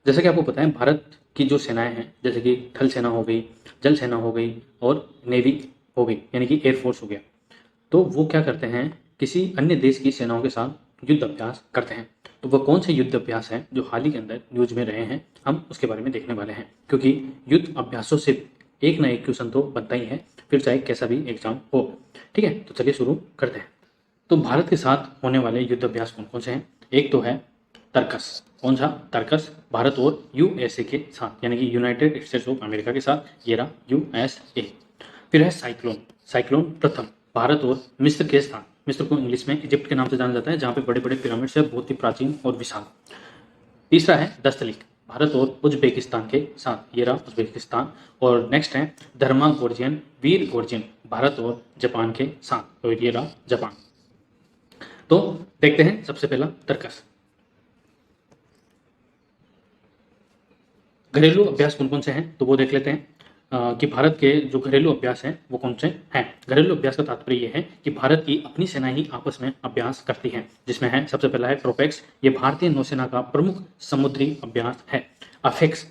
जैसा कि आपको पता है भारत की जो सेनाएं हैं, जैसे कि थल सेना हो गई, जल सेना हो गई और नेवी हो गई, यानी कि एयरफोर्स हो गया। तो वो क्या करते हैं, किसी अन्य देश की सेनाओं के साथ युद्ध अभ्यास करते हैं। तो वो कौन से युद्ध अभ्यास हैं जो हाल ही के अंदर न्यूज में रहे हैं, हम उसके बारे में देखने वाले हैं। क्योंकि युद्ध अभ्यासों से एक ना एक क्वेश्चन तो बनता ही है, फिर चाहे कैसा भी एग्जाम हो। ठीक है, तो चलिए शुरू करते हैं। तो भारत के साथ होने वाले युद्ध अभ्यास कौन कौन से हैं? एक तो है तर्कस। कौन सा? तर्कस। भारत और यूएसए के साथ, यानी कि यूनाइटेड स्टेट्स ऑफ अमेरिका के साथ, ये रहा यूएसए। फिर है साइक्लोन। साइक्लोन प्रथम, भारत और मिस्र के साथ। मिस्र को इंग्लिश में इजिप्ट के नाम से जाना जाता है, जहाँ पे बड़े बड़े पिरामिड्स है, बहुत ही प्राचीन और विशाल। तीसरा है दस्तलिक, भारत और उज्बेकिस्तान के साथ, ये रहा उज्बेकिस्तान। और नेक्स्ट है धर्मा गोर्जियन, वीर गोर्जियन, भारत और जापान के साथ, तो ये रहा जापान। तो देखते हैं सबसे पहला तर्कस। घरेलू अभ्यास कौन कौन से हैं, तो वो देख लेते हैं कि भारत के जो घरेलू अभ्यास हैं वो कौन से हैं। घरेलू अभ्यास का तात्पर्य ये है कि भारत की अपनी सेनाएं ही आपस में अभ्यास करती हैं, जिसमें है सबसे पहला है ट्रोपेक्स। ये भारतीय नौसेना का प्रमुख समुद्री अभ्यास है। अफेक्स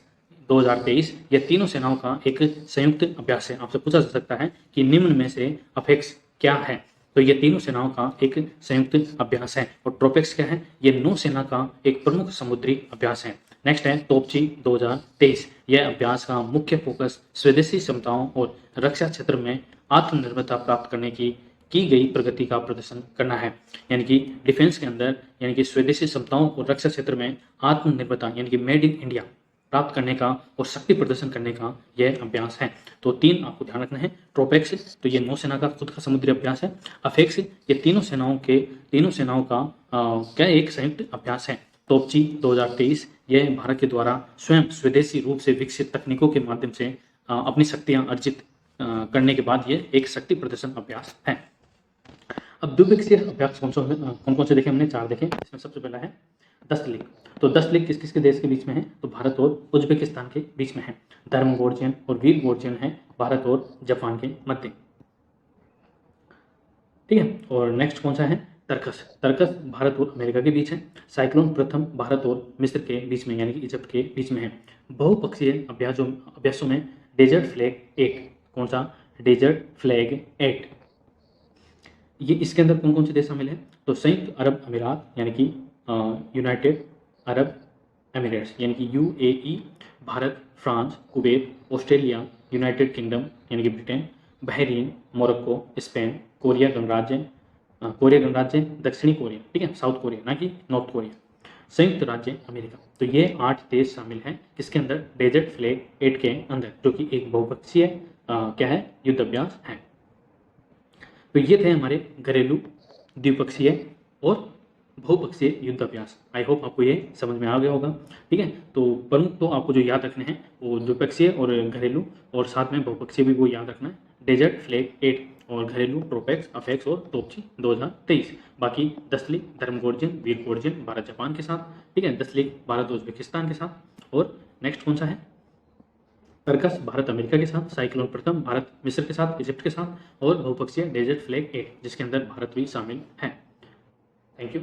2023, ये तीनों सेनाओं का एक संयुक्त अभ्यास है। आपसे पूछा जा सकता है कि निम्न में से अफेक्स क्या है, तो ये तीनों सेनाओं का एक संयुक्त अभ्यास है। और ट्रोपेक्स क्या है? ये नौसेना का एक प्रमुख समुद्री अभ्यास है। नेक्स्ट है तोपची 2023, यह अभ्यास का मुख्य फोकस स्वदेशी क्षमताओं और रक्षा क्षेत्र में आत्मनिर्भरता प्राप्त करने की गई प्रगति का प्रदर्शन करना है। यानी कि डिफेंस के अंदर, यानी कि स्वदेशी क्षमताओं और रक्षा क्षेत्र में आत्मनिर्भरता, यानी कि मेड इन इंडिया प्राप्त करने का और शक्ति प्रदर्शन करने का यह अभ्यास है। तो तीन आपको ध्यान रखना है। ट्रोपेक्स, तो ये नौसेना का खुद का समुद्री अभ्यास है। अफेक्स, ये तीनों सेनाओं का क्या एक संयुक्त अभ्यास है। तोपची 2023, यह भारत के द्वारा स्वयं स्वदेशी रूप से विकसित तकनीकों के माध्यम से अपनी शक्तियां अर्जित करने के बाद ये एक शक्ति प्रदर्शन अभ्यास है। अब द्विपक्षीय अभ्यास कौन कौन से देखे हमने? 4 देखे। इसमें सबसे पहला है दस्तलिक। तो दस्तलिक किस किस के देश के बीच में है? तो भारत और उज्बेकिस्तान के बीच में है। धर्म गोर्जियन और वीर गोर्जियन है भारत और जापान के मध्य। ठीक है, और नेक्स्ट कौन सा है? तर्कस। तर्कस भारत और अमेरिका के बीच है। साइक्लोन प्रथम भारत और मिस्र के बीच में, यानी कि इजिप्ट के बीच में है। बहुपक्षीय अभ्यासों में डेजर्ट फ्लैग 8। कौन सा? Desert flag 8। ये इसके अंदर कौन कौन से देश शामिल है? तो संयुक्त अरब अमीरात, यानी कि यूनाइटेड अरब एमिरेट्स, यानी कि UAE, Bharat, France, Kuwait, Australia, United kingdom यानी कि Britain, Bahrain, Morocco, Spain, Korea गणराज्य, दक्षिणी कोरिया, ठीक है, साउथ कोरिया, ना कि नॉर्थ कोरिया, संयुक्त राज्य अमेरिका। तो ये 8 देश शामिल हैं किसके अंदर? डेजर्ट फ्लैग 8 के अंदर, जो कि एक बहुपक्षीय क्या है? युद्ध अभ्यास है। तो ये थे हमारे घरेलू, द्विपक्षीय और बहुपक्षीय युद्ध अभ्यास। आई होप आपको ये समझ में आ गया होगा। ठीक है, तो प्रमुख तो आपको जो याद रखने हैं वो द्विपक्षीय और घरेलू, और साथ में बहुपक्षीय भी वो याद रखना है। डेजर्ट फ्लैग 8 और घरेलू ट्रोपेक्स, अफेक्स और तोपची 2023। बाकी दस्तलिक, धर्मगोर्जन, वीर गोर्जन भारत जापान के साथ, ठीक है, दस्तलिक भारत उज्बेकिस्तान के साथ। और नेक्स्ट कौन सा है? तर्कस भारत अमेरिका के साथ, साइक्लोन प्रथम भारत मिस्र के साथ, इजिप्ट के साथ, और बहुपक्षीय डेजर्ट फ्लैग 8 जिसके अंदर भारत भी शामिल है। Thank you.